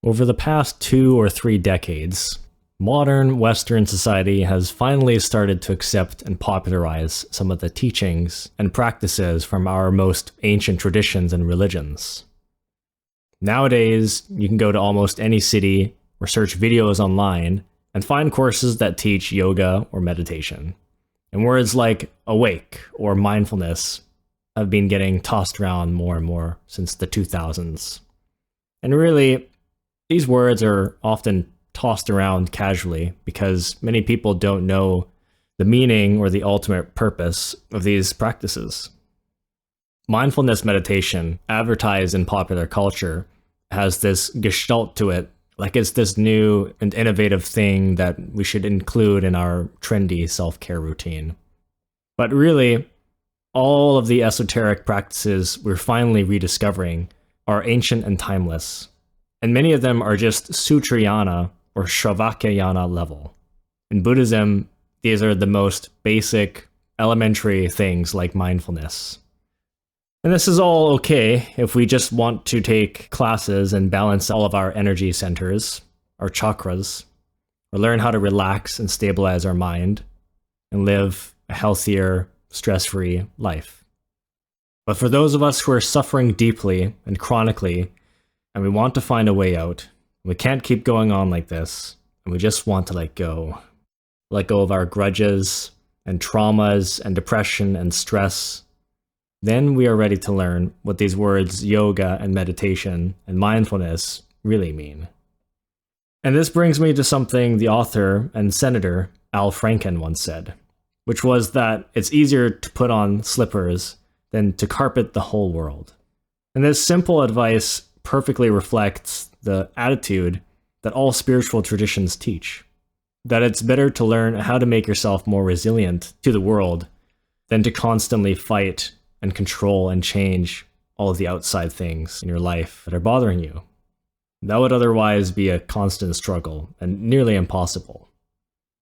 Over the past 2 or 3 decades, modern Western society has finally started to accept and popularize some of the teachings and practices from our most ancient traditions and religions. Nowadays, you can go to almost any city or search videos online and find courses that teach yoga or meditation. And words like awake or mindfulness have been getting tossed around more and more since the 2000s. And really, these words are often tossed around casually because many people don't know the meaning or the ultimate purpose of these practices. Mindfulness meditation, advertised in popular culture, has this gestalt to it, like it's this new and innovative thing that we should include in our trendy self-care routine. But really, all of the esoteric practices we're finally rediscovering are ancient and timeless. And many of them are just Sutrayana or Shravakayana level. In Buddhism, these are the most basic, elementary things like mindfulness. And this is all okay if we just want to take classes and balance all of our energy centers, our chakras, or learn how to relax and stabilize our mind, and live a healthier, stress-free life. But for those of us who are suffering deeply and chronically, and we want to find a way out, we can't keep going on like this, and we just want to let go of our grudges and traumas and depression and stress, then we are ready to learn what these words yoga and meditation and mindfulness really mean. And this brings me to something the author and senator Al Franken once said, which was that it's easier to put on slippers than to carpet the whole world. And this simple advice perfectly reflects the attitude that all spiritual traditions teach, that it's better to learn how to make yourself more resilient to the world than to constantly fight and control and change all of the outside things in your life that are bothering you. That would otherwise be a constant struggle and nearly impossible.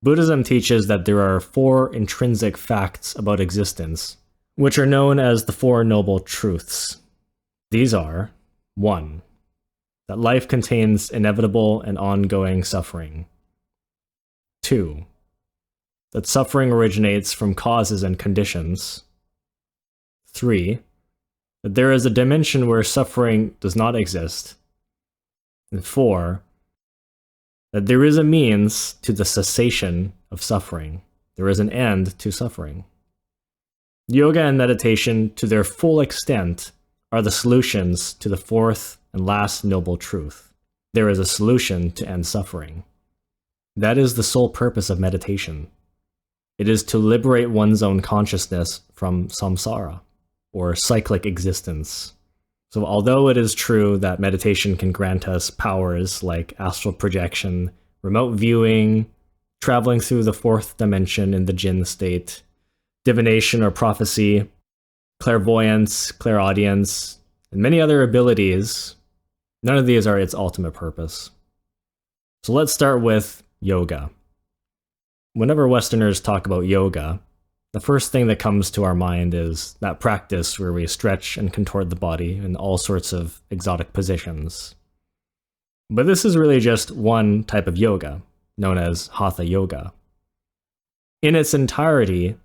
Buddhism teaches that there are 4 intrinsic facts about existence, which are known as the 4 Noble Truths. These are: 1. That life contains inevitable and ongoing suffering. 2. That suffering originates from causes and conditions. 3. That there is a dimension where suffering does not exist. And 4. That there is a means to the cessation of suffering. There is an end to suffering. Yoga and meditation, to their full extent, are the solutions to the 4th and last noble truth. There is a solution to end suffering. That is the sole purpose of meditation. It is to liberate one's own consciousness from samsara, or cyclic existence. So although it is true that meditation can grant us powers like astral projection, remote viewing, traveling through the 4th dimension in the jinn state, divination or prophecy, clairvoyance, clairaudience, and many other abilities, none of these are its ultimate purpose. So let's start with yoga. Whenever Westerners talk about yoga, the first thing that comes to our mind is that practice where we stretch and contort the body in all sorts of exotic positions. But this is really just one type of yoga, known as hatha yoga. In its entirety,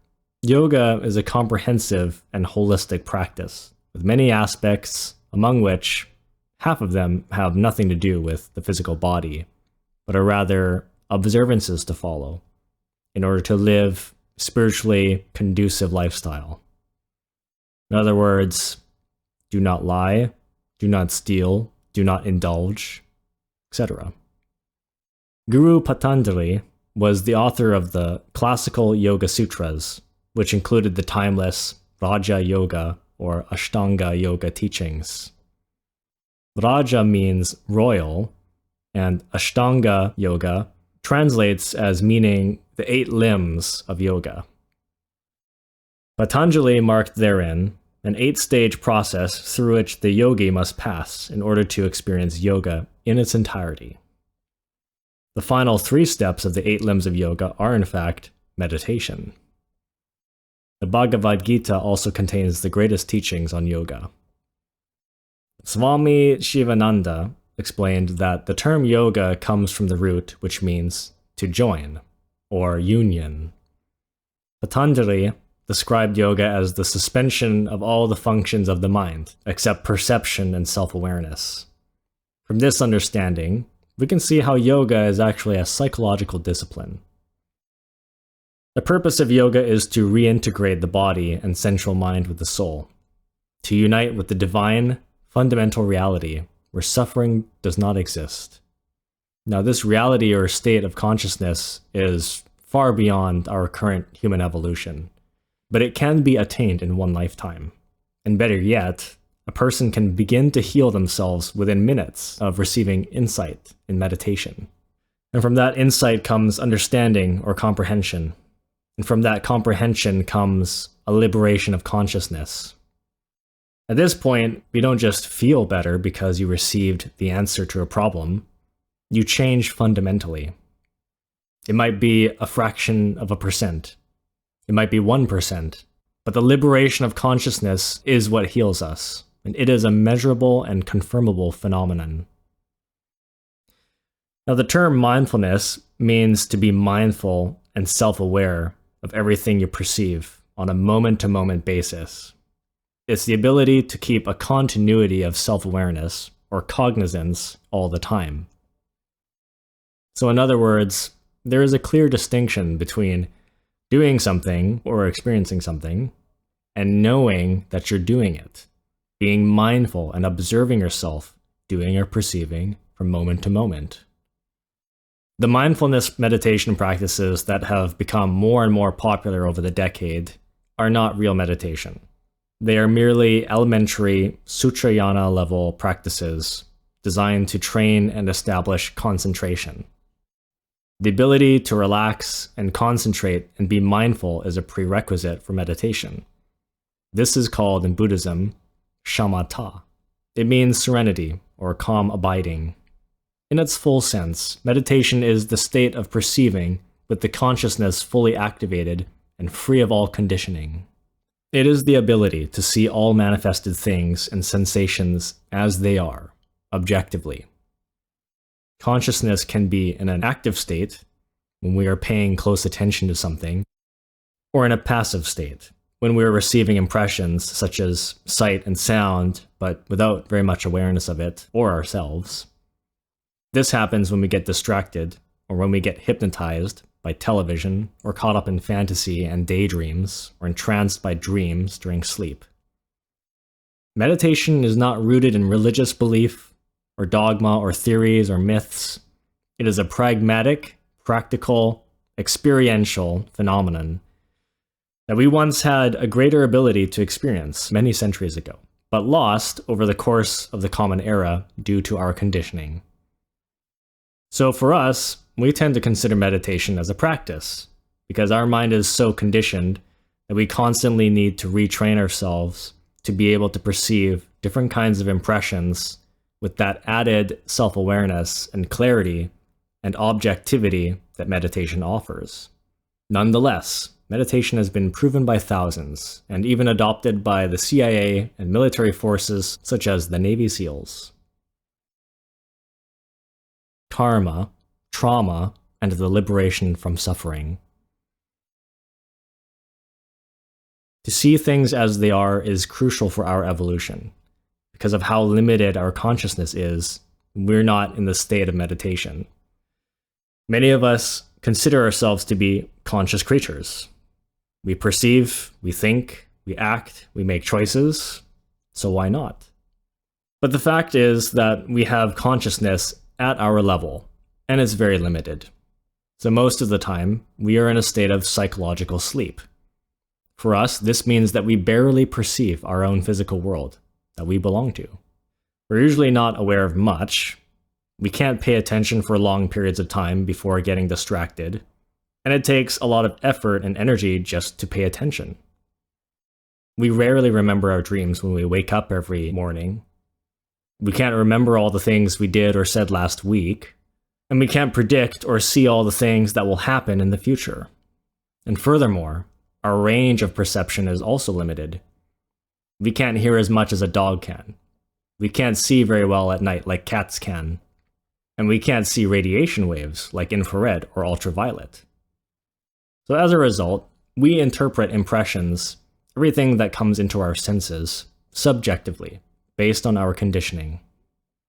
yoga is a comprehensive and holistic practice, with many aspects, among which half of them have nothing to do with the physical body, but are rather observances to follow in order to live a spiritually conducive lifestyle. In other words, do not lie, do not steal, do not indulge, etc. Guru Patanjali was the author of the classical Yoga Sutras, which included the timeless Raja Yoga or Ashtanga Yoga teachings. Raja means royal, and Ashtanga Yoga translates as meaning the 8 limbs of yoga. Patanjali marked therein an 8-stage process through which the yogi must pass in order to experience yoga in its entirety. The final 3 steps of the 8 limbs of yoga are in fact meditation. The Bhagavad Gita also contains the greatest teachings on yoga. Swami Shivananda, explained that the term yoga comes from the root which means to join, or union. Patanjali described yoga as the suspension of all the functions of the mind, except perception and self-awareness. From this understanding, we can see how yoga is actually a psychological discipline. The purpose of yoga is to reintegrate the body and central mind with the soul, to unite with the divine, fundamental reality where suffering does not exist. Now, this reality or state of consciousness is far beyond our current human evolution, but it can be attained in one lifetime. And better yet, a person can begin to heal themselves within minutes of receiving insight in meditation. And from that insight comes understanding or comprehension. And from that comprehension comes a liberation of consciousness. At this point, you don't just feel better because you received the answer to a problem. You change fundamentally. It might be a fraction of a percent. It might be 1%. But the liberation of consciousness is what heals us, and it is a measurable and confirmable phenomenon. Now, the term mindfulness means to be mindful and self-aware of everything you perceive on a moment-to-moment basis. It's the ability to keep a continuity of self-awareness or cognizance all the time. So in other words, there is a clear distinction between doing something or experiencing something and knowing that you're doing it, being mindful and observing yourself doing or perceiving from moment to moment. The mindfulness meditation practices that have become more and more popular over the decade are not real meditation. They are merely elementary Sutrayana level practices designed to train and establish concentration. The ability to relax and concentrate and be mindful is a prerequisite for meditation. This is called in Buddhism shamatha. It means serenity or calm abiding. In its full sense, meditation is the state of perceiving with the consciousness fully activated and free of all conditioning. It is the ability to see all manifested things and sensations as they are, objectively. Consciousness can be in an active state, when we are paying close attention to something, or in a passive state, when we are receiving impressions such as sight and sound, but without very much awareness of it or ourselves. This happens when we get distracted, or when we get hypnotized by television, or caught up in fantasy and daydreams, or entranced by dreams during sleep. Meditation is not rooted in religious belief, or dogma, or theories, or myths. It is a pragmatic, practical, experiential phenomenon that we once had a greater ability to experience many centuries ago, but lost over the course of the Common Era due to our conditioning. So for us, we tend to consider meditation as a practice, because our mind is so conditioned that we constantly need to retrain ourselves to be able to perceive different kinds of impressions with that added self-awareness and clarity and objectivity that meditation offers. Nonetheless, meditation has been proven by thousands, and even adopted by the CIA and military forces such as the Navy SEALs. Karma, trauma, and the liberation from suffering. To see things as they are is crucial for our evolution. Because of how limited our consciousness is, we're not in the state of meditation. Many of us consider ourselves to be conscious creatures. We perceive, we think, we act, we make choices, so why not? But the fact is that we have consciousness at our level, and it's very limited. So most of the time, we are in a state of psychological sleep. For us, this means that we barely perceive our own physical world that we belong to. We're usually not aware of much. We can't pay attention for long periods of time before getting distracted, and it takes a lot of effort and energy just to pay attention. We rarely remember our dreams when we wake up every morning. We can't remember all the things we did or said last week, and we can't predict or see all the things that will happen in the future. And furthermore, our range of perception is also limited. We can't hear as much as a dog can. We can't see very well at night like cats can. And we can't see radiation waves like infrared or ultraviolet. So as a result, we interpret impressions, everything that comes into our senses, subjectively, based on our conditioning.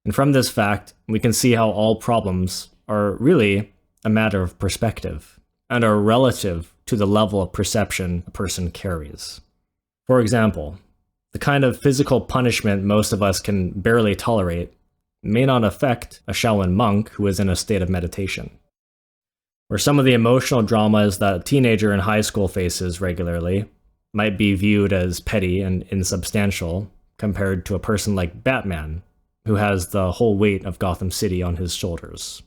And from this fact, we can see how all problems are really a matter of perspective and are relative to the level of perception a person carries. For example, the kind of physical punishment most of us can barely tolerate may not affect a Shaolin monk who is in a state of meditation. Or some of the emotional dramas that a teenager in high school faces regularly might be viewed as petty and insubstantial compared to a person like Batman, who has the whole weight of Gotham City on his shoulders.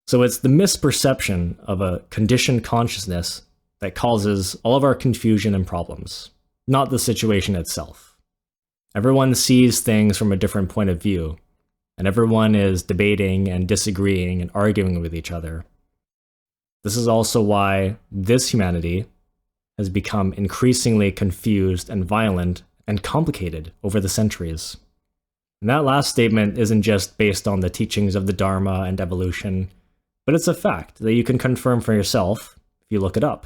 So it's the misperception of a conditioned consciousness that causes all of our confusion and problems, not the situation itself. Everyone sees things from a different point of view, and everyone is debating and disagreeing and arguing with each other. This is also why this humanity has become increasingly confused and violent and complicated over the centuries. And that last statement isn't just based on the teachings of the Dharma and evolution, but it's a fact that you can confirm for yourself if you look it up.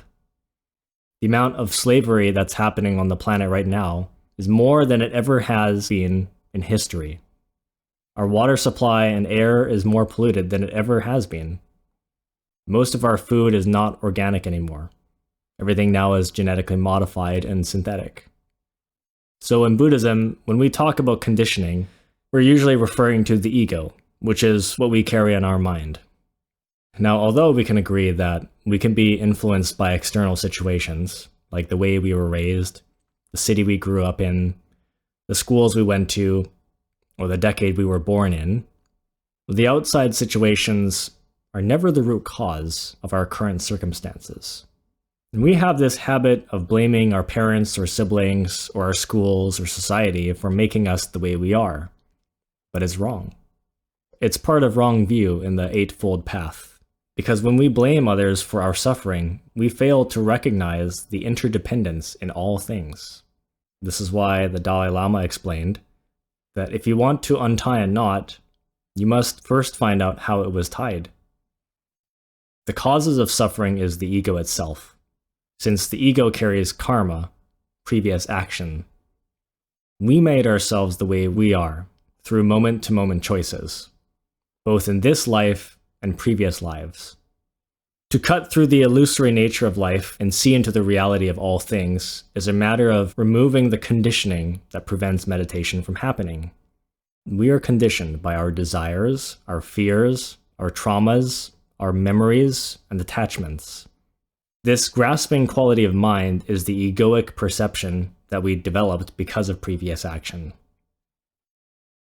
The amount of slavery that's happening on the planet right now is more than it ever has been in history. Our water supply and air is more polluted than it ever has been. Most of our food is not organic anymore. Everything now is genetically modified and synthetic. So in Buddhism, when we talk about conditioning, we're usually referring to the ego, which is what we carry in our mind. Now, although we can agree that we can be influenced by external situations, like the way we were raised, the city we grew up in, the schools we went to, or the decade we were born in, the outside situations are never the root cause of our current circumstances. And we have this habit of blaming our parents or siblings or our schools or society for making us the way we are. But it's wrong. It's part of wrong view in the Eightfold Path. Because when we blame others for our suffering, we fail to recognize the interdependence in all things. This is why the Dalai Lama explained that if you want to untie a knot, you must first find out how it was tied. The causes of suffering is the ego itself, since the ego carries karma, previous action. We made ourselves the way we are through moment-to-moment choices, both in this life and previous lives. To cut through the illusory nature of life and see into the reality of all things is a matter of removing the conditioning that prevents meditation from happening. We are conditioned by our desires, our fears, our traumas, our memories, and attachments. This grasping quality of mind is the egoic perception that we developed because of previous action.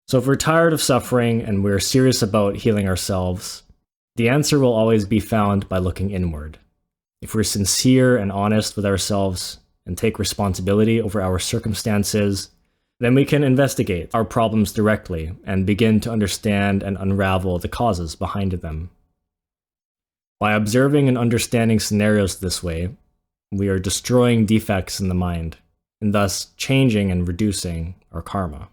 So if we're tired of suffering and we're serious about healing ourselves, the answer will always be found by looking inward. If we're sincere and honest with ourselves and take responsibility over our circumstances, then we can investigate our problems directly and begin to understand and unravel the causes behind them. By observing and understanding scenarios this way, we are destroying defects in the mind, and thus changing and reducing our karma.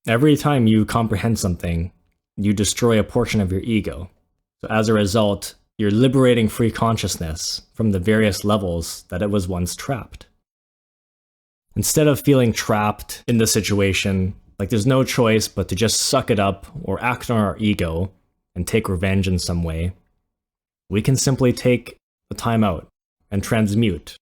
Every time you comprehend something, you destroy a portion of your ego. So as a result, you're liberating free consciousness from the various levels that it was once trapped. Instead of feeling trapped in the situation, like there's no choice but to just suck it up or act on our ego and take revenge in some way, we can simply take the time out and transmute.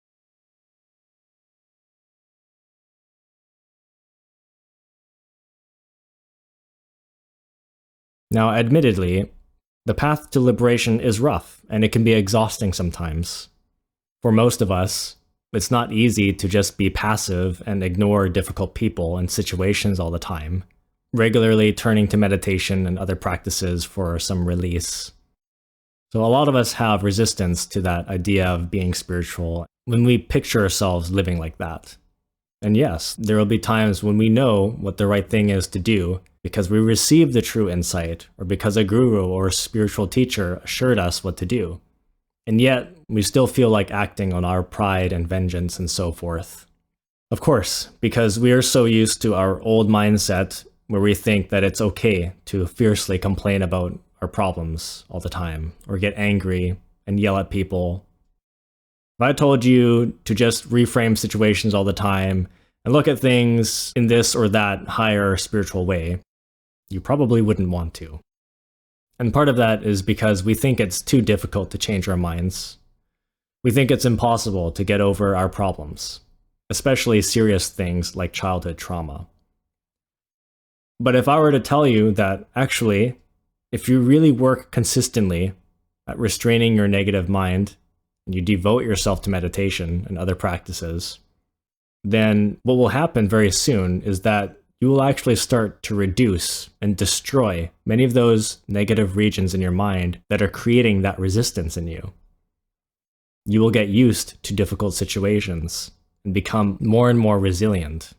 Now, admittedly, the path to liberation is rough and it can be exhausting sometimes. For most of us, it's not easy to just be passive and ignore difficult people and situations all the time, regularly turning to meditation and other practices for some release. So a lot of us have resistance to that idea of being spiritual when we picture ourselves living like that. And yes, there will be times when we know what the right thing is to do because we received the true insight or because a guru or a spiritual teacher assured us what to do. And yet, we still feel like acting on our pride and vengeance and so forth. Of course, because we are so used to our old mindset where we think that it's okay to fiercely complain about our problems all the time, or get angry and yell at people. If I told you to just reframe situations all the time and look at things in this or that higher spiritual way, you probably wouldn't want to. And part of that is because we think it's too difficult to change our minds. We think it's impossible to get over our problems, especially serious things like childhood trauma. But if I were to tell you that actually, if you really work consistently at restraining your negative mind, and you devote yourself to meditation and other practices, then what will happen very soon is that you will actually start to reduce and destroy many of those negative regions in your mind that are creating that resistance in you. You will get used to difficult situations and become more and more resilient.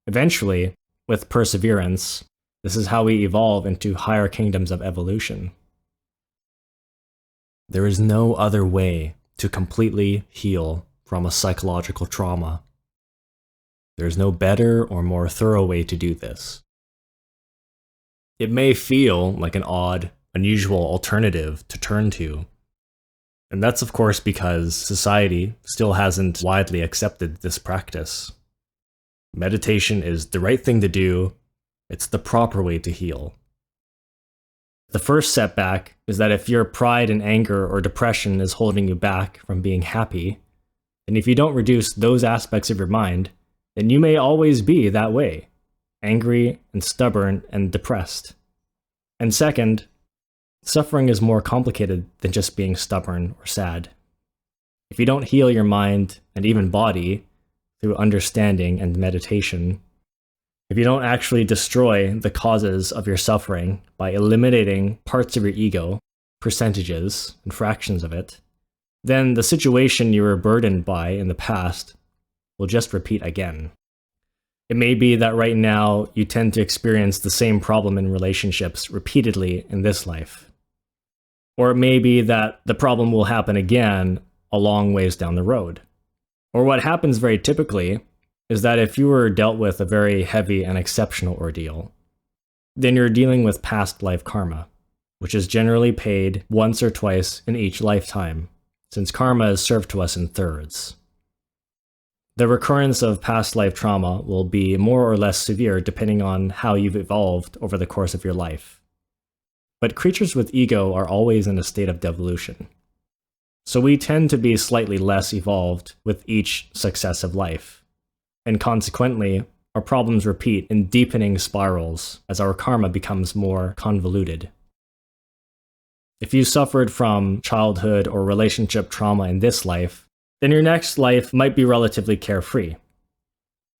Eventually, with perseverance, this is how we evolve into higher kingdoms of evolution. There is no other way to completely heal from a psychological trauma. There is no better or more thorough way to do this. It may feel like an odd, unusual alternative to turn to. And that's of course because society still hasn't widely accepted this practice. Meditation is the right thing to do. It's the proper way to heal. The first setback is that if your pride and anger or depression is holding you back from being happy, and if you don't reduce those aspects of your mind, then you may always be that way, angry and stubborn and depressed. And second, suffering is more complicated than just being stubborn or sad. If you don't heal your mind and even body through understanding and meditation, if you don't actually destroy the causes of your suffering by eliminating parts of your ego, percentages and fractions of it, then the situation you were burdened by in the past will just repeat again. It may be that right now you tend to experience the same problem in relationships repeatedly in this life. Or it may be that the problem will happen again a long ways down the road. Or what happens very typically is that if you were dealt with a very heavy and exceptional ordeal, then you're dealing with past life karma, which is generally paid once or twice in each lifetime, since karma is served to us in thirds. The recurrence of past life trauma will be more or less severe depending on how you've evolved over the course of your life. But creatures with ego are always in a state of devolution. So we tend to be slightly less evolved with each successive life. And consequently, our problems repeat in deepening spirals as our karma becomes more convoluted. If you suffered from childhood or relationship trauma in this life, then your next life might be relatively carefree.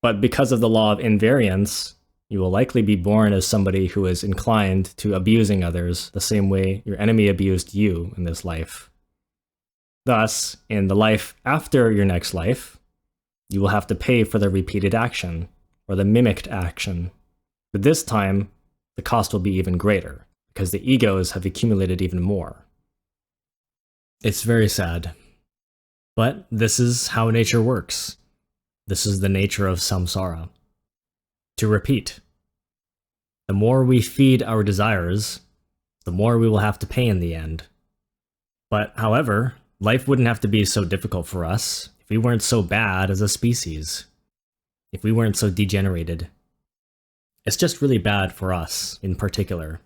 But because of the law of invariance, you will likely be born as somebody who is inclined to abusing others the same way your enemy abused you in this life. Thus, in the life after your next life, you will have to pay for the repeated action, or the mimicked action. But this time, the cost will be even greater, because the egos have accumulated even more. It's very sad. But this is how nature works. This is the nature of samsara. To repeat. The more we feed our desires, the more we will have to pay in the end. But, however, life wouldn't have to be so difficult for us if we weren't so bad as a species. If we weren't so degenerated. It's just really bad for us, in particular,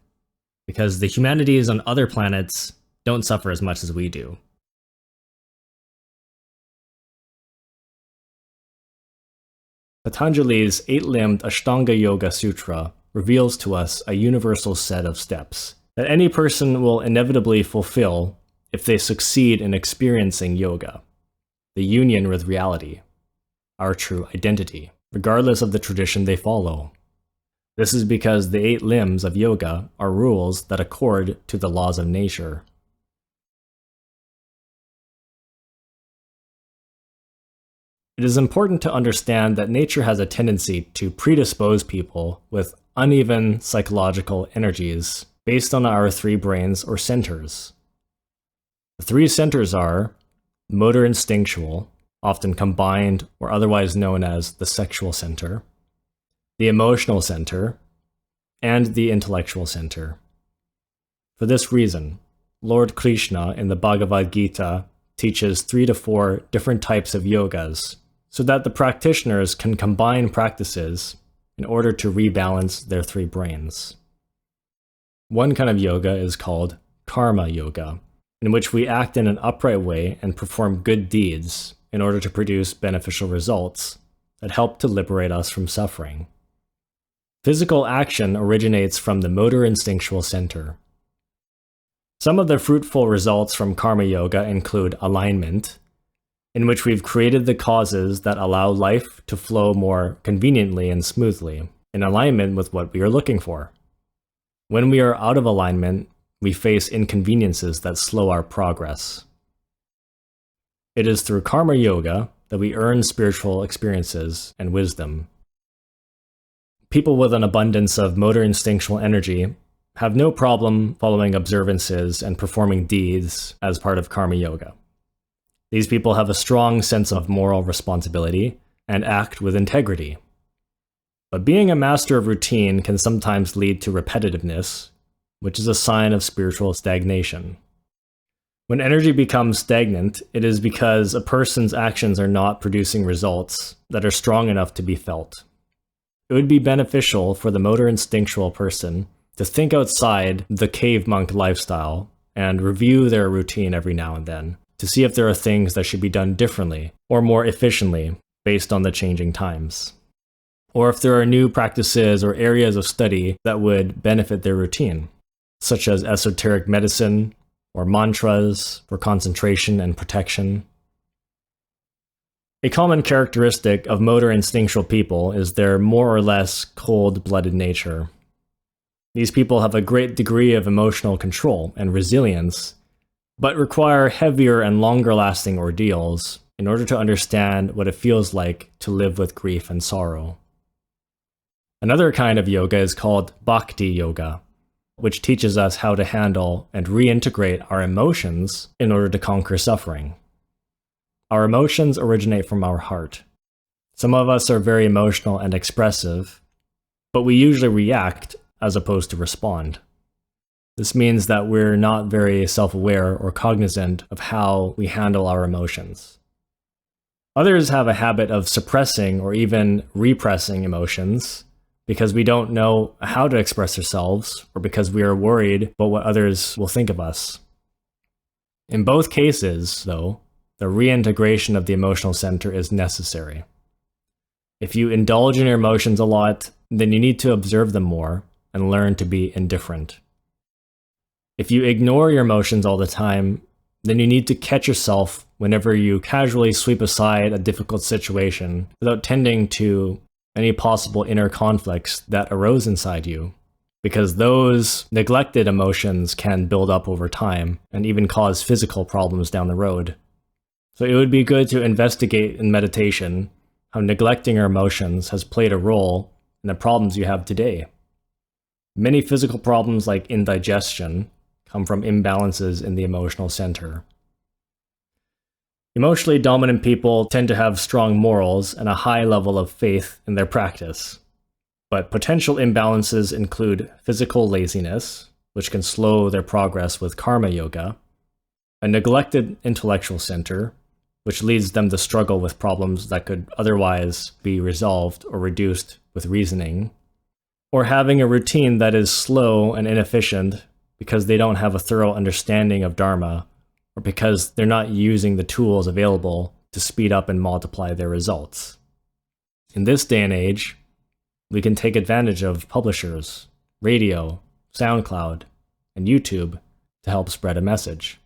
because the humanities on other planets don't suffer as much as we do. Patanjali's 8-limbed Ashtanga Yoga Sutra reveals to us a universal set of steps that any person will inevitably fulfill if they succeed in experiencing yoga, the union with reality, our true identity, regardless of the tradition they follow. This is because the 8 limbs of yoga are rules that accord to the laws of nature. It is important to understand that nature has a tendency to predispose people with uneven psychological energies based on our 3 brains or centers. The 3 centers are motor instinctual, often combined or otherwise known as the sexual center, the emotional center, and the intellectual center. For this reason, Lord Krishna in the Bhagavad Gita teaches 3 to 4 different types of yogas so that the practitioners can combine practices in order to rebalance their 3 brains. One kind of yoga is called karma yoga, in which we act in an upright way and perform good deeds in order to produce beneficial results that help to liberate us from suffering. Physical action originates from the motor instinctual center. Some of the fruitful results from karma yoga include alignment, in which we've created the causes that allow life to flow more conveniently and smoothly, in alignment with what we are looking for. When we are out of alignment, we face inconveniences that slow our progress. It is through karma yoga that we earn spiritual experiences and wisdom. People with an abundance of motor instinctual energy have no problem following observances and performing deeds as part of karma yoga. These people have a strong sense of moral responsibility and act with integrity. But being a master of routine can sometimes lead to repetitiveness, which is a sign of spiritual stagnation. When energy becomes stagnant, it is because a person's actions are not producing results that are strong enough to be felt. It would be beneficial for the motor instinctual person to think outside the cave monk lifestyle and review their routine every now and then to see if there are things that should be done differently or more efficiently based on the changing times. Or if there are new practices or areas of study that would benefit their routine, such as esoteric medicine or mantras for concentration and protection. A common characteristic of motor instinctual people is their more or less cold-blooded nature. These people have a great degree of emotional control and resilience, but require heavier and longer-lasting ordeals in order to understand what it feels like to live with grief and sorrow. Another kind of yoga is called bhakti yoga, which teaches us how to handle and reintegrate our emotions in order to conquer suffering. Our emotions originate from our heart. Some of us are very emotional and expressive, but we usually react as opposed to respond. This means that we're not very self-aware or cognizant of how we handle our emotions. Others have a habit of suppressing or even repressing emotions because we don't know how to express ourselves or because we are worried about what others will think of us. In both cases, though, the reintegration of the emotional center is necessary. If you indulge in your emotions a lot, then you need to observe them more and learn to be indifferent. If you ignore your emotions all the time, then you need to catch yourself whenever you casually sweep aside a difficult situation without tending to any possible inner conflicts that arose inside you, because those neglected emotions can build up over time and even cause physical problems down the road. So it would be good to investigate in meditation how neglecting your emotions has played a role in the problems you have today. Many physical problems like indigestion come from imbalances in the emotional center. Emotionally dominant people tend to have strong morals and a high level of faith in their practice. But potential imbalances include physical laziness, which can slow their progress with karma yoga, a neglected intellectual center, which leads them to struggle with problems that could otherwise be resolved or reduced with reasoning, or having a routine that is slow and inefficient because they don't have a thorough understanding of Dharma, or because they're not using the tools available to speed up and multiply their results. In this day and age, we can take advantage of publishers, radio, SoundCloud, and YouTube to help spread a message.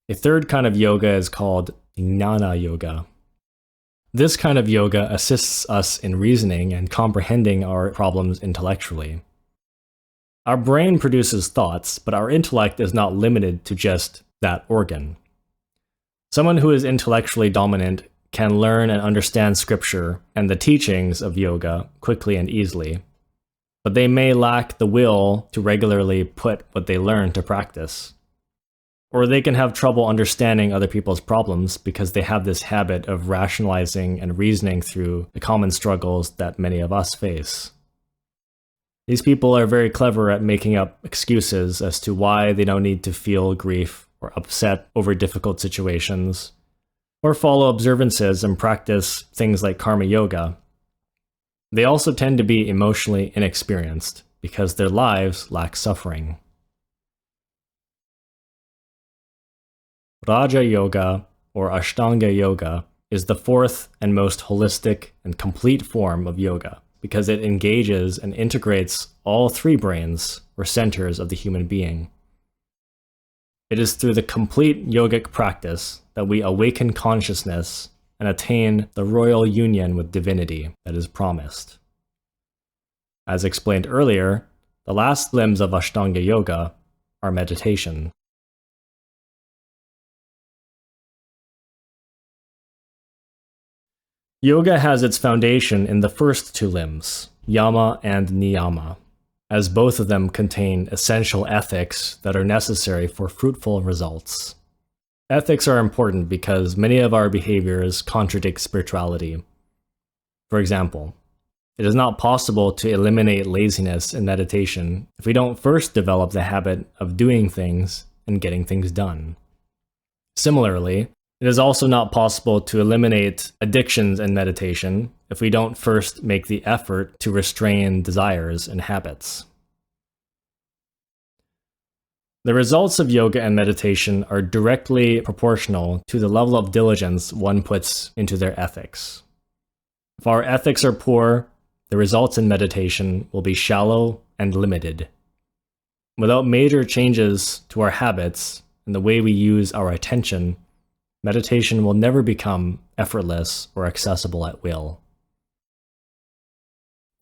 A third kind of yoga is called jnana yoga. This kind of yoga assists us in reasoning and comprehending our problems intellectually. Our brain produces thoughts, but our intellect is not limited to just that organ. Someone who is intellectually dominant can learn and understand scripture and the teachings of yoga quickly and easily, but they may lack the will to regularly put what they learn to practice. Or they can have trouble understanding other people's problems because they have this habit of rationalizing and reasoning through the common struggles that many of us face. These people are very clever at making up excuses as to why they don't need to feel grief or upset over difficult situations, or follow observances and practice things like karma yoga. They also tend to be emotionally inexperienced because their lives lack suffering. Raja Yoga, or Ashtanga Yoga, is the fourth and most holistic and complete form of yoga because it engages and integrates all three brains, or centers, of the human being. It is through the complete yogic practice that we awaken consciousness and attain the royal union with divinity that is promised. As explained earlier, the last limbs of Ashtanga Yoga are meditation. Yoga has its foundation in the first two limbs, yama and niyama, as both of them contain essential ethics that are necessary for fruitful results. Ethics are important because many of our behaviors contradict spirituality. For example, it is not possible to eliminate laziness in meditation if we don't first develop the habit of doing things and getting things done. Similarly, it is also not possible to eliminate addictions in meditation if we don't first make the effort to restrain desires and habits. The results of yoga and meditation are directly proportional to the level of diligence one puts into their ethics. If our ethics are poor, the results in meditation will be shallow and limited. Without major changes to our habits and the way we use our attention, meditation will never become effortless or accessible at will.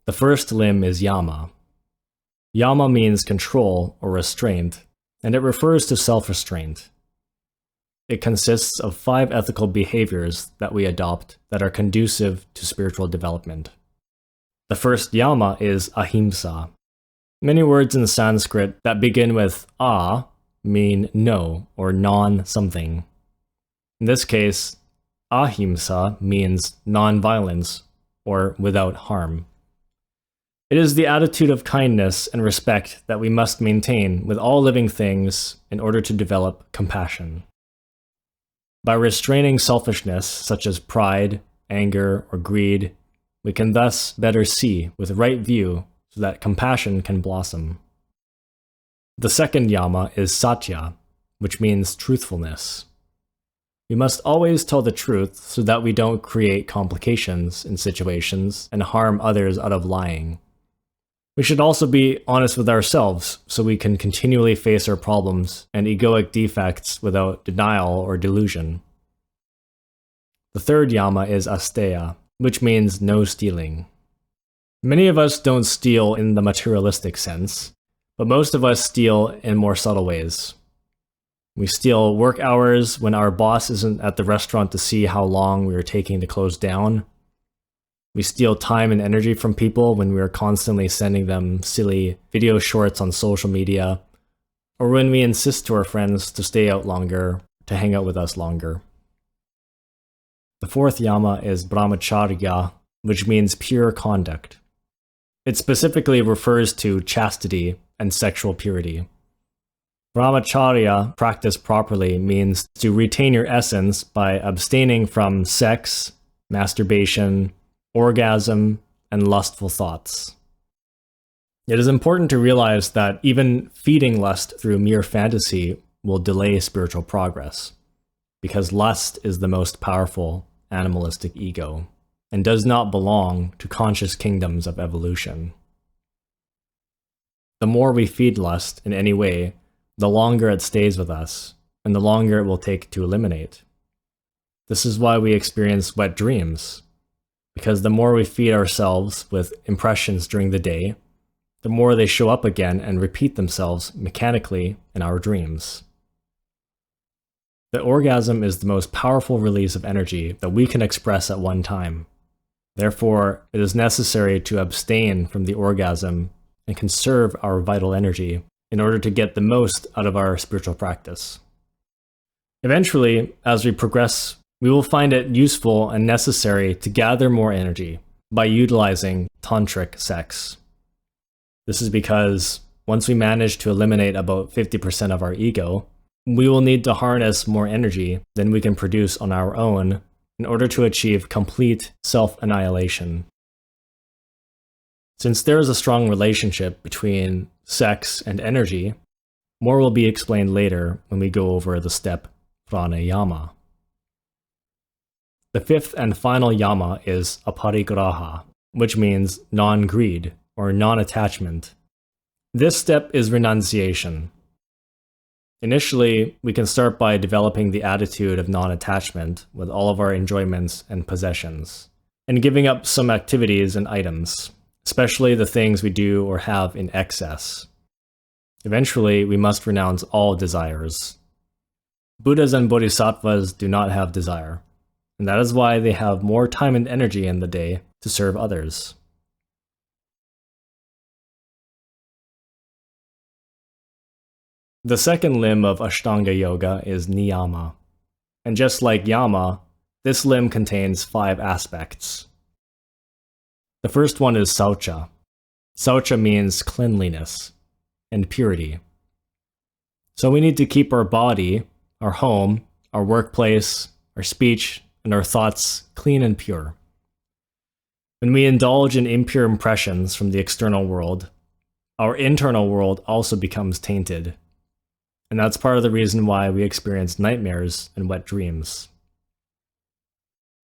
The first limb is yama. Yama means control or restraint, and it refers to self-restraint. It consists of 5 ethical behaviors that we adopt that are conducive to spiritual development. The first yama is ahimsa. Many words in Sanskrit that begin with a mean no or non-something. In this case, ahimsa means non-violence or without harm. It is the attitude of kindness and respect that we must maintain with all living things in order to develop compassion. By restraining selfishness such as pride, anger, or greed, we can thus better see with right view so that compassion can blossom. The second yama is satya, which means truthfulness. We must always tell the truth so that we don't create complications in situations and harm others out of lying. We should also be honest with ourselves so we can continually face our problems and egoic defects without denial or delusion. The third yama is asteya, which means no stealing. Many of us don't steal in the materialistic sense, but most of us steal in more subtle ways. We steal work hours when our boss isn't at the restaurant to see how long we are taking to close down. We steal time and energy from people when we are constantly sending them silly video shorts on social media, or when we insist to our friends to stay out longer, to hang out with us longer. The fourth yama is brahmacharya, which means pure conduct. It specifically refers to chastity and sexual purity. Brahmacharya, practiced properly, means to retain your essence by abstaining from sex, masturbation, orgasm, and lustful thoughts. It is important to realize that even feeding lust through mere fantasy will delay spiritual progress, because lust is the most powerful animalistic ego and does not belong to conscious kingdoms of evolution. The more we feed lust in any way, the longer it stays with us, and the longer it will take to eliminate. This is why we experience wet dreams, because the more we feed ourselves with impressions during the day, the more they show up again and repeat themselves mechanically in our dreams. The orgasm is the most powerful release of energy that we can express at one time. Therefore, it is necessary to abstain from the orgasm and conserve our vital energy in order to get the most out of our spiritual practice. Eventually, as we progress, we will find it useful and necessary to gather more energy by utilizing tantric sex. This is because once we manage to eliminate about 50% of our ego, we will need to harness more energy than we can produce on our own in order to achieve complete self-annihilation. Since there is a strong relationship between sex and energy, more will be explained later when we go over the step pranayama. The fifth and final yama is aparigraha, which means non-greed or non-attachment. This step is renunciation. Initially, we can start by developing the attitude of non-attachment with all of our enjoyments and possessions, and giving up some activities and items, especially the things we do or have in excess. Eventually, we must renounce all desires. Buddhas and bodhisattvas do not have desire, and that is why they have more time and energy in the day to serve others. The second limb of Ashtanga yoga is niyama, and just like yama, this limb contains 5 aspects. The first one is saucha. Saucha means cleanliness and purity. So we need to keep our body, our home, our workplace, our speech, and our thoughts clean and pure. When we indulge in impure impressions from the external world, our internal world also becomes tainted. And that's part of the reason why we experience nightmares and wet dreams.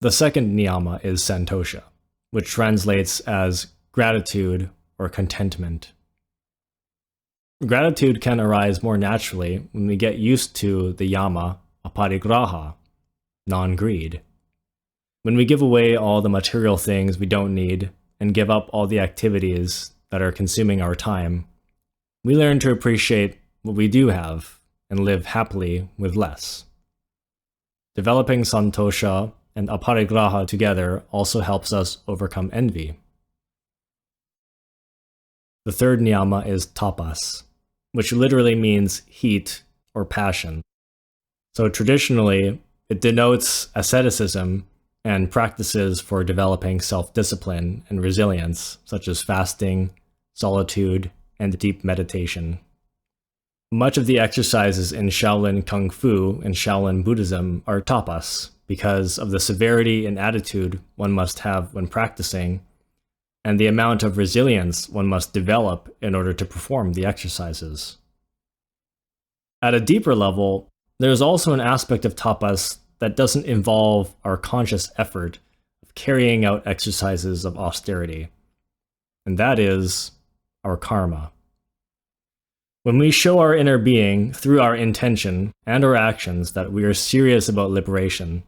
The second niyama is santosha, which translates as gratitude or contentment. Gratitude can arise more naturally when we get used to the yama aparigraha, non-greed. When we give away all the material things we don't need and give up all the activities that are consuming our time, we learn to appreciate what we do have and live happily with less. Developing santosha and aparigraha together also helps us overcome envy. The third niyama is tapas, which literally means heat or passion. So traditionally, it denotes asceticism and practices for developing self-discipline and resilience, such as fasting, solitude, and deep meditation. Much of the exercises in Shaolin Kung Fu and Shaolin Buddhism are tapas because of the severity and attitude one must have when practicing, and the amount of resilience one must develop in order to perform the exercises. At a deeper level, there is also an aspect of tapas that doesn't involve our conscious effort of carrying out exercises of austerity, and that is our karma. When we show our inner being through our intention and our actions that we are serious about liberation,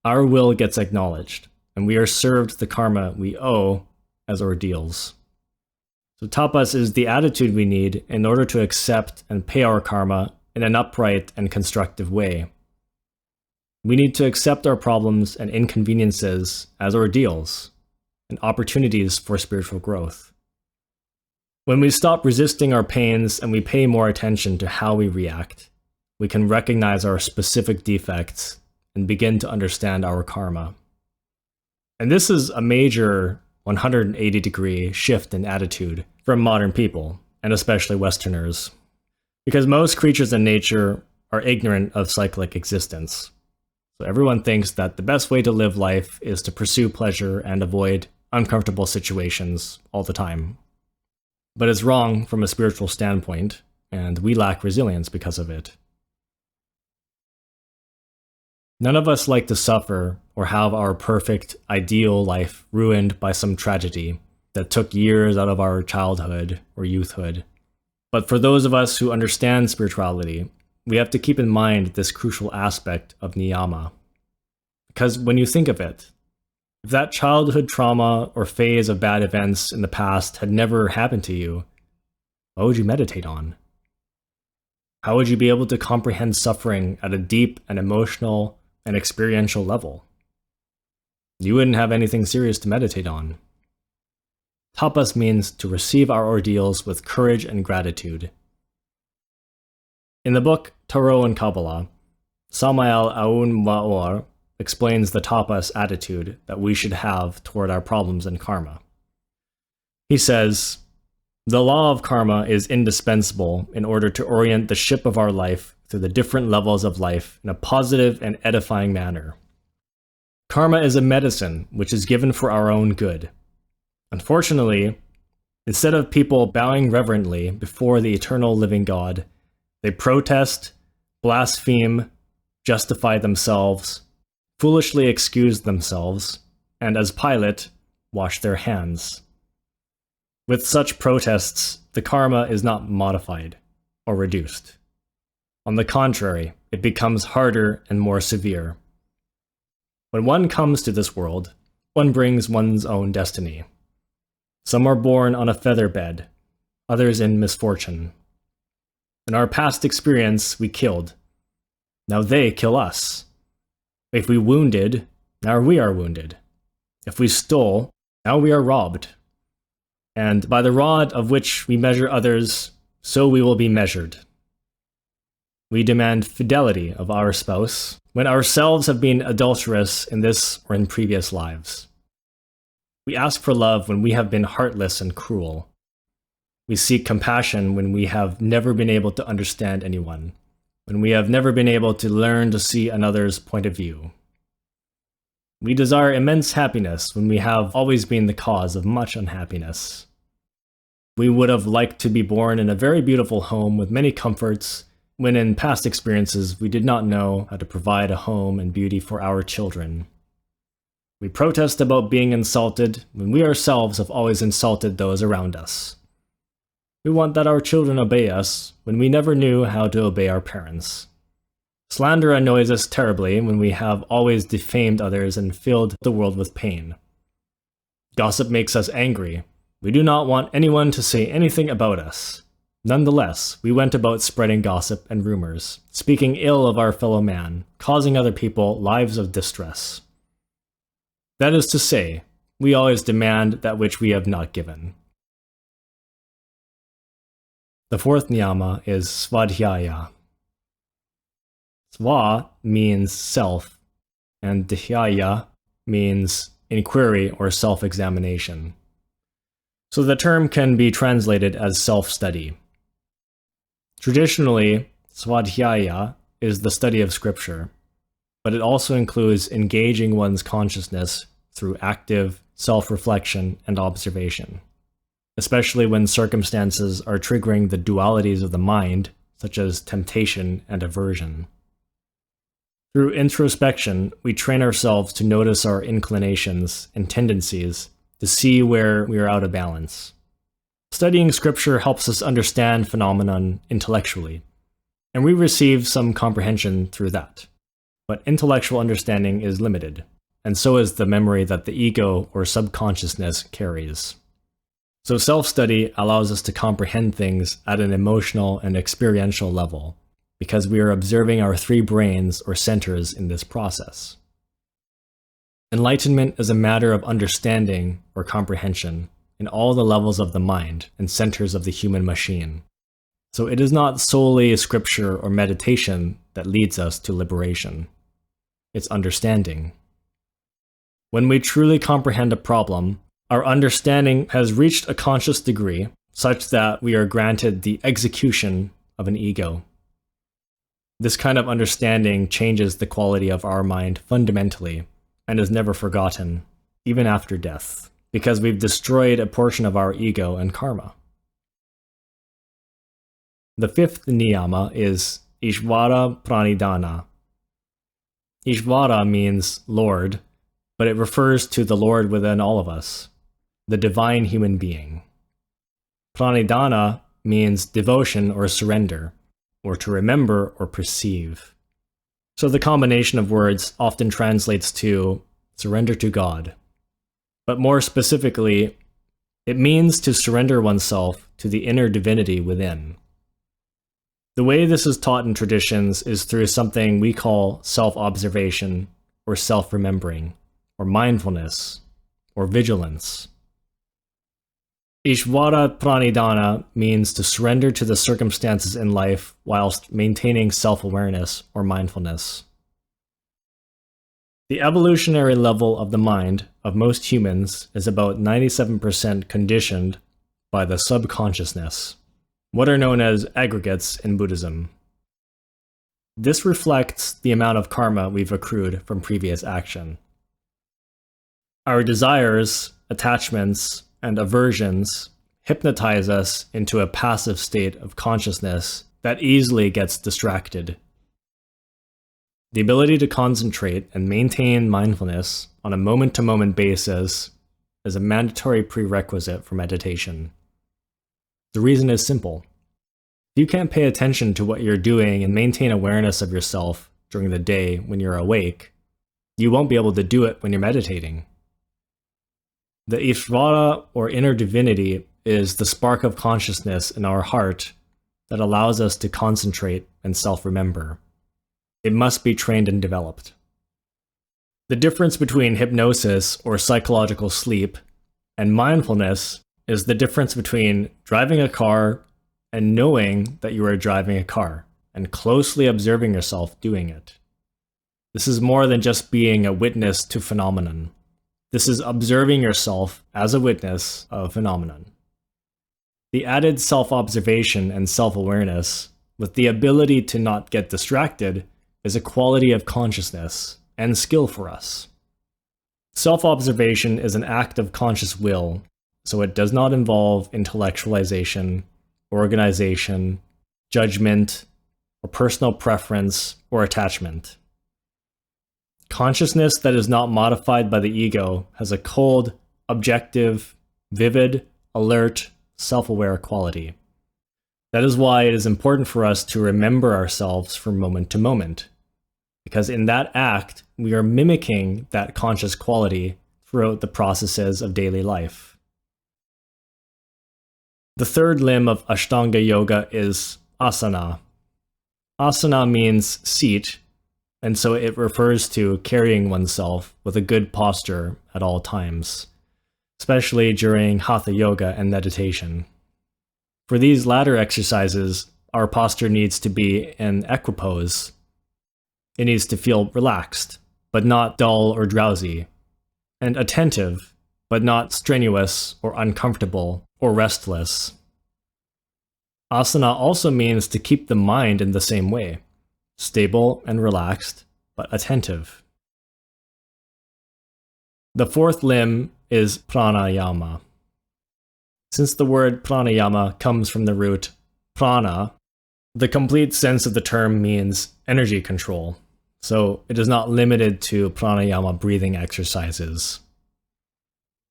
our will gets acknowledged, and we are served the karma we owe as ordeals. So tapas is the attitude we need in order to accept and pay our karma in an upright and constructive way. We need to accept our problems and inconveniences as ordeals and opportunities for spiritual growth. When we stop resisting our pains and we pay more attention to how we react, we can recognize our specific defects and begin to understand our karma. And this is a major 180-degree shift in attitude from modern people, and especially Westerners, because most creatures in nature are ignorant of cyclic existence. So everyone thinks that the best way to live life is to pursue pleasure and avoid uncomfortable situations all the time. But it's wrong from a spiritual standpoint, and we lack resilience because of it. None of us like to suffer or have our perfect, ideal life ruined by some tragedy that took years out of our childhood or youthhood. But for those of us who understand spirituality, we have to keep in mind this crucial aspect of niyama. Because when you think of it, if that childhood trauma or phase of bad events in the past had never happened to you, what would you meditate on? How would you be able to comprehend suffering at a deep and emotional and experiential level? You wouldn't have anything serious to meditate on. Tapas means to receive our ordeals with courage and gratitude. In the book Tarot and Kabbalah, Samael Aun Waor explains the tapas attitude that we should have toward our problems and karma. He says, the law of karma is indispensable in order to orient the ship of our life through the different levels of life in a positive and edifying manner. Karma is a medicine which is given for our own good. Unfortunately, instead of people bowing reverently before the eternal living God, they protest, blaspheme, justify themselves, foolishly excuse themselves, and as Pilate, wash their hands. With such protests, the karma is not modified or reduced. On the contrary, it becomes harder and more severe. When one comes to this world, one brings one's own destiny. Some are born on a feather bed, others in misfortune. In our past experience, we killed. Now they kill us. If we wounded, now we are wounded. If we stole, now we are robbed. And by the rod of which we measure others, so we will be measured. We demand fidelity of our spouse, when ourselves have been adulterous in this or in previous lives. We ask for love when we have been heartless and cruel. We seek compassion when we have never been able to understand anyone, when we have never been able to learn to see another's point of view. We desire immense happiness when we have always been the cause of much unhappiness. We would have liked to be born in a very beautiful home with many comforts, when in past experiences we did not know how to provide a home and beauty for our children. We protest about being insulted when we ourselves have always insulted those around us. We want that our children obey us when we never knew how to obey our parents. Slander annoys us terribly when we have always defamed others and filled the world with pain. Gossip makes us angry. We do not want anyone to say anything about us. Nonetheless, we went about spreading gossip and rumors, speaking ill of our fellow man, causing other people lives of distress. That is to say, we always demand that which we have not given. The fourth niyama is svadhyaya. Sva means self, and dhyaya means inquiry or self-examination. So the term can be translated as self-study. Traditionally, svadhyaya is the study of scripture, but it also includes engaging one's consciousness through active self-reflection and observation, especially when circumstances are triggering the dualities of the mind, such as temptation and aversion. Through introspection, we train ourselves to notice our inclinations and tendencies, to see where we are out of balance. Studying scripture helps us understand phenomenon intellectually, and we receive some comprehension through that. But intellectual understanding is limited, and so is the memory that the ego or subconsciousness carries. So self-study allows us to comprehend things at an emotional and experiential level, because we are observing our three brains or centers in this process. Enlightenment is a matter of understanding or comprehension in all the levels of the mind and centers of the human machine. So it is not solely scripture or meditation that leads us to liberation. It's understanding. When we truly comprehend a problem, our understanding has reached a conscious degree such that we are granted the execution of an ego. This kind of understanding changes the quality of our mind fundamentally and is never forgotten, even after death, because we've destroyed a portion of our ego and karma. The fifth niyama is Ishvara Pranidhana. Ishvara means Lord, but it refers to the Lord within all of us, the divine human being. Pranidhana means devotion or surrender, or to remember or perceive. So the combination of words often translates to surrender to God. But more specifically, it means to surrender oneself to the inner divinity within. The way this is taught in traditions is through something we call self-observation, or self-remembering, or mindfulness, or vigilance. Ishvara pranidhana means to surrender to the circumstances in life whilst maintaining self-awareness or mindfulness. The evolutionary level of the mind of most humans is about 97% conditioned by the subconsciousness, what are known as aggregates in Buddhism. This reflects the amount of karma we've accrued from previous action. Our desires, attachments, and aversions hypnotize us into a passive state of consciousness that easily gets distracted. The ability to concentrate and maintain mindfulness on a moment-to-moment basis is a mandatory prerequisite for meditation. The reason is simple. If you can't pay attention to what you're doing and maintain awareness of yourself during the day when you're awake, you won't be able to do it when you're meditating. The Ishvara, or inner divinity, is the spark of consciousness in our heart that allows us to concentrate and self-remember. It must be trained and developed. The difference between hypnosis, or psychological sleep, and mindfulness is the difference between driving a car and knowing that you are driving a car, and closely observing yourself doing it. This is more than just being a witness to phenomenon. This is observing yourself as a witness of a phenomenon. The added self-observation and self-awareness, with the ability to not get distracted, is a quality of consciousness and skill for us. Self-observation is an act of conscious will, so it does not involve intellectualization, organization, judgment, or personal preference or attachment. Consciousness that is not modified by the ego has a cold, objective, vivid, alert, self-aware quality. That is why it is important for us to remember ourselves from moment to moment, because in that act, we are mimicking that conscious quality throughout the processes of daily life. The third limb of Ashtanga yoga is asana. Asana means seat, and so it refers to carrying oneself with a good posture at all times, especially during hatha yoga and meditation. For these latter exercises, our posture needs to be in equipoise. It needs to feel relaxed, but not dull or drowsy, and attentive, but not strenuous or uncomfortable or restless. Asana also means to keep the mind in the same way, stable and relaxed, but attentive. The fourth limb is pranayama. Since the word pranayama comes from the root prana, the complete sense of the term means energy control, so it is not limited to pranayama breathing exercises.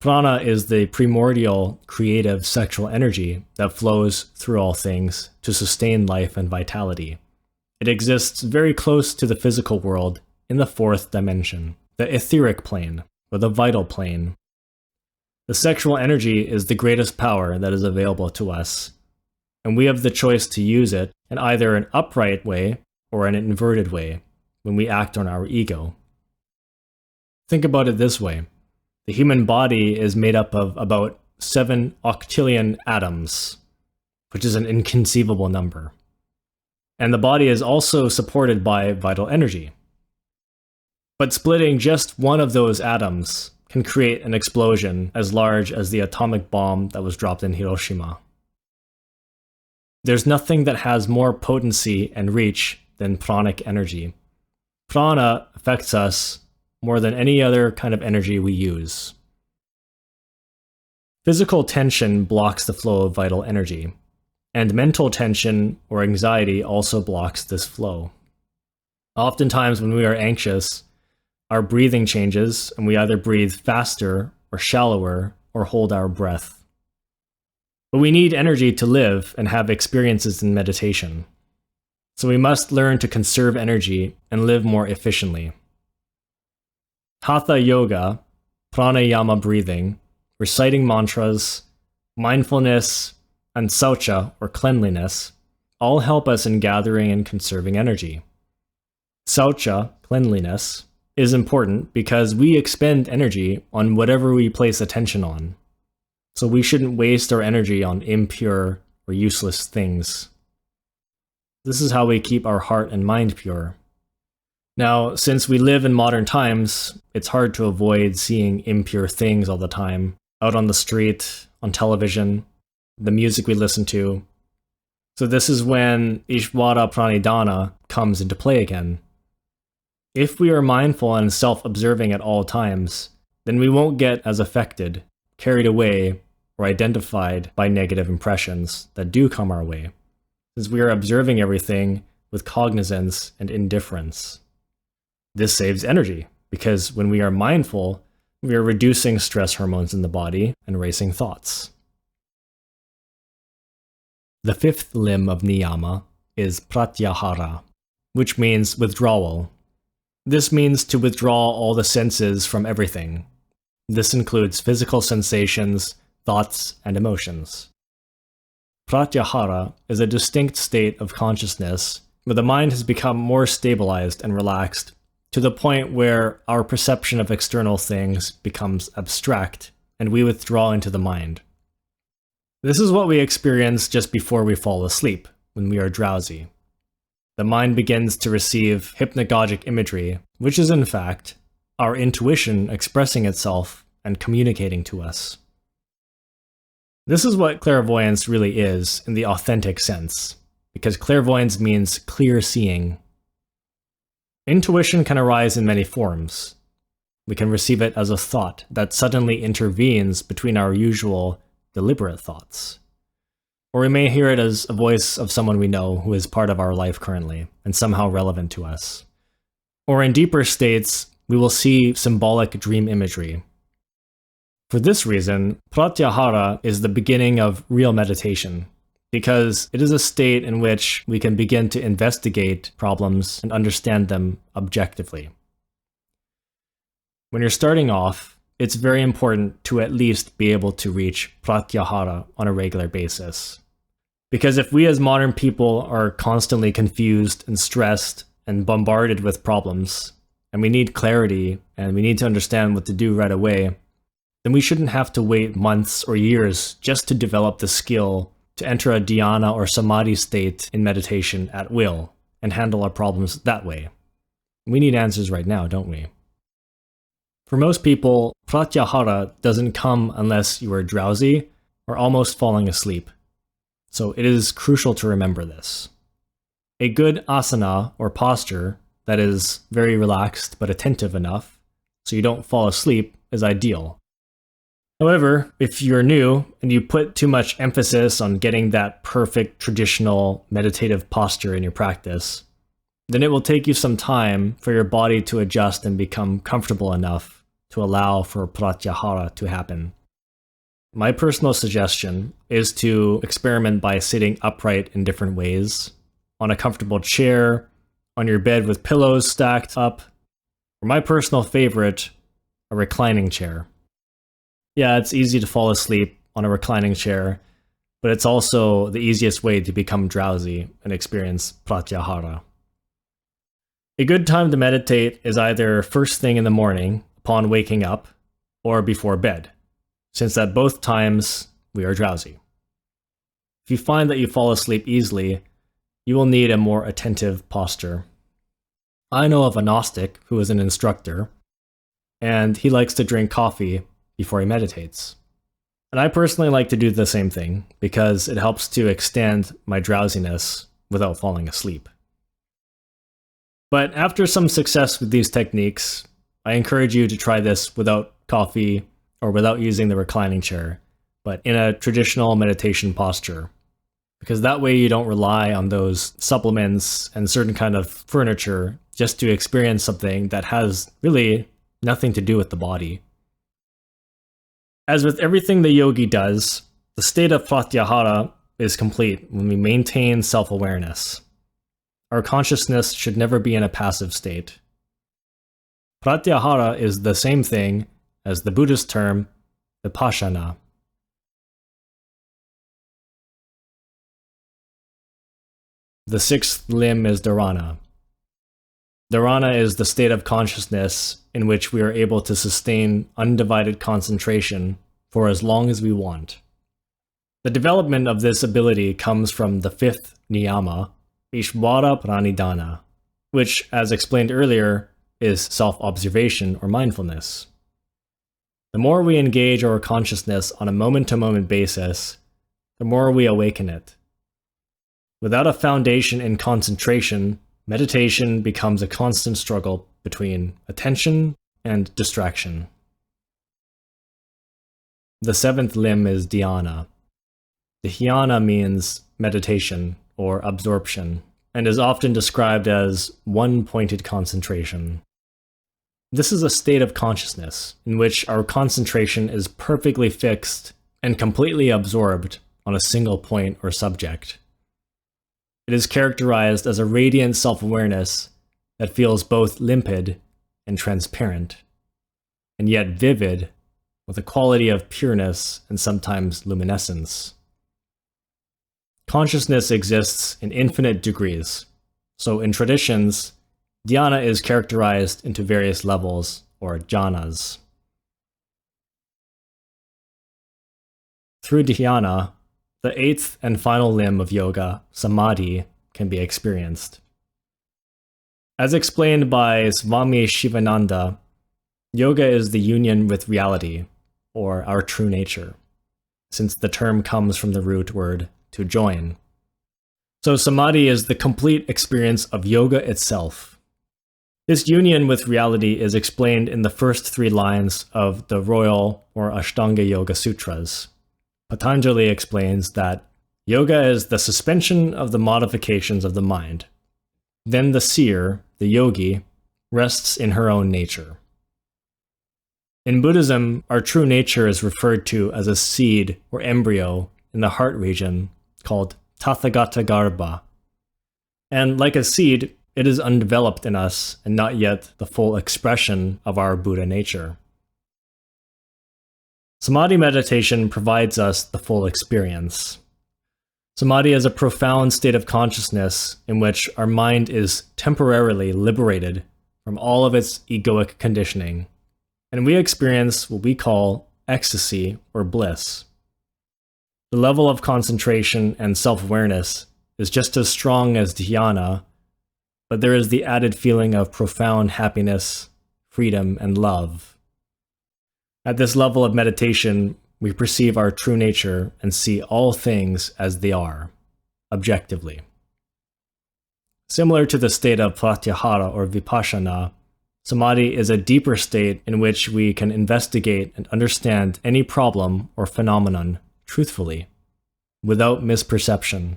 Prana is the primordial, creative sexual energy that flows through all things to sustain life and vitality. It exists very close to the physical world in the fourth dimension, the etheric plane, or the vital plane. The sexual energy is the greatest power that is available to us, and we have the choice to use it in either an upright way or an inverted way when we act on our ego. Think about it this way. The human body is made up of about 7 octillion atoms, which is an inconceivable number. And the body is also supported by vital energy. But splitting just one of those atoms can create an explosion as large as the atomic bomb that was dropped in Hiroshima. There's nothing that has more potency and reach than pranic energy. Prana affects us more than any other kind of energy we use. Physical tension blocks the flow of vital energy, and mental tension or anxiety also blocks this flow. Oftentimes when we are anxious, our breathing changes and we either breathe faster or shallower or hold our breath. But we need energy to live and have experiences in meditation. So we must learn to conserve energy and live more efficiently. Hatha yoga, pranayama breathing, reciting mantras, mindfulness, and saucha, or cleanliness, all help us in gathering and conserving energy. Saucha, cleanliness, is important because we expend energy on whatever we place attention on. So we shouldn't waste our energy on impure or useless things. This is how we keep our heart and mind pure. Now, since we live in modern times, it's hard to avoid seeing impure things all the time, out on the street, on television, the music we listen to. So this is when Ishvara Pranidhana comes into play again. If we are mindful and self-observing at all times, then we won't get as affected, carried away, or identified by negative impressions that do come our way, since we are observing everything with cognizance and indifference. This saves energy, because when we are mindful, we are reducing stress hormones in the body and racing thoughts. The fifth limb of niyama is pratyahara, which means withdrawal. This means to withdraw all the senses from everything. This includes physical sensations, thoughts, and emotions. Pratyahara is a distinct state of consciousness where the mind has become more stabilized and relaxed to the point where our perception of external things becomes abstract and we withdraw into the mind. This is what we experience just before we fall asleep, when we are drowsy. The mind begins to receive hypnagogic imagery, which is in fact our intuition expressing itself and communicating to us. This is what clairvoyance really is in the authentic sense, because clairvoyance means clear seeing. Intuition can arise in many forms. We can receive it as a thought that suddenly intervenes between our usual, deliberate thoughts. Or we may hear it as a voice of someone we know who is part of our life currently and somehow relevant to us. Or in deeper states, we will see symbolic dream imagery. For this reason, pratyahara is the beginning of real meditation, because it is a state in which we can begin to investigate problems and understand them objectively. When you're starting off, it's very important to at least be able to reach pratyahara on a regular basis. Because if we as modern people are constantly confused and stressed and bombarded with problems, and we need clarity and we need to understand what to do right away, then we shouldn't have to wait months or years just to develop the skill to enter a dhyana or samadhi state in meditation at will and handle our problems that way. We need answers right now, don't we? For most people, pratyahara doesn't come unless you are drowsy or almost falling asleep. So it is crucial to remember this. A good asana or posture that is very relaxed but attentive enough so you don't fall asleep is ideal. However, if you're new and you put too much emphasis on getting that perfect traditional meditative posture in your practice, then it will take you some time for your body to adjust and become comfortable enough to allow for pratyahara to happen. My personal suggestion is to experiment by sitting upright in different ways, on a comfortable chair, on your bed with pillows stacked up, or my personal favorite, a reclining chair. Yeah, it's easy to fall asleep on a reclining chair, but it's also the easiest way to become drowsy and experience pratyahara. A good time to meditate is either first thing in the morning, upon waking up, or before bed, since at both times we are drowsy. If you find that you fall asleep easily, you will need a more attentive posture. I know of a Gnostic who is an instructor, and he likes to drink coffee before he meditates. And I personally like to do the same thing because it helps to extend my drowsiness without falling asleep. But after some success with these techniques, I encourage you to try this without coffee or without using the reclining chair, but in a traditional meditation posture. Because that way you don't rely on those supplements and certain kind of furniture just to experience something that has really nothing to do with the body. As with everything the yogi does, the state of pratyahara is complete when we maintain self-awareness. Our consciousness should never be in a passive state. Pratyahara is the same thing as the Buddhist term vipassana. The sixth limb is dharana. Dharana is the state of consciousness in which we are able to sustain undivided concentration for as long as we want. The development of this ability comes from the fifth niyama, Ishvara Pranidhana, which, as explained earlier, is self-observation or mindfulness. The more we engage our consciousness on a moment-to-moment basis, the more we awaken it. Without a foundation in concentration, meditation becomes a constant struggle between attention and distraction. The seventh limb is dhyana. Dhyana means meditation or absorption, and is often described as one-pointed concentration. This is a state of consciousness in which our concentration is perfectly fixed and completely absorbed on a single point or subject. It is characterized as a radiant self-awareness that feels both limpid and transparent, and yet vivid, with a quality of pureness and sometimes luminescence. Consciousness exists in infinite degrees, so in traditions, dhyana is characterized into various levels, or jhanas. Through dhyana, the eighth and final limb of yoga, samadhi, can be experienced. As explained by Swami Shivananda, yoga is the union with reality, or our true nature, since the term comes from the root word to join. So samadhi is the complete experience of yoga itself. This union with reality is explained in the first 3 lines of the Royal or Ashtanga Yoga Sutras. Patanjali explains that yoga is the suspension of the modifications of the mind. Then the seer, the yogi, rests in her own nature. In Buddhism, our true nature is referred to as a seed or embryo in the heart region called Tathagata Garbha. And like a seed, it is undeveloped in us and not yet the full expression of our Buddha nature. Samadhi meditation provides us the full experience. Samadhi is a profound state of consciousness in which our mind is temporarily liberated from all of its egoic conditioning, and we experience what we call ecstasy or bliss. The level of concentration and self-awareness is just as strong as dhyana, but there is the added feeling of profound happiness, freedom, and love. At this level of meditation, we perceive our true nature and see all things as they are, objectively. Similar to the state of pratyahara or vipassana, samadhi is a deeper state in which we can investigate and understand any problem or phenomenon truthfully, without misperception.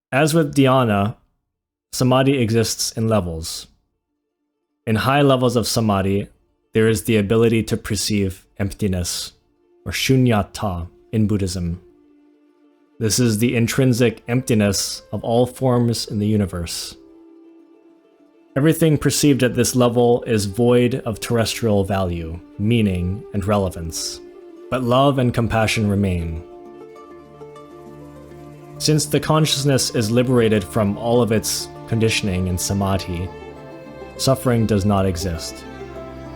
As with dhyana, samadhi exists in levels. In high levels of samadhi, there is the ability to perceive emptiness, or shunyata in Buddhism. This is the intrinsic emptiness of all forms in the universe. Everything perceived at this level is void of terrestrial value, meaning, and relevance, but love and compassion remain. Since the consciousness is liberated from all of its conditioning in samadhi, suffering does not exist.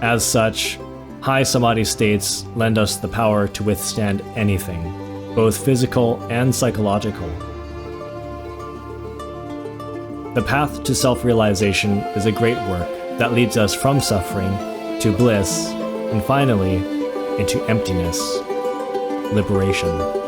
As such, high samadhi states lend us the power to withstand anything, both physical and psychological. The path to self-realization is a great work that leads us from suffering to bliss, and finally, into emptiness, liberation.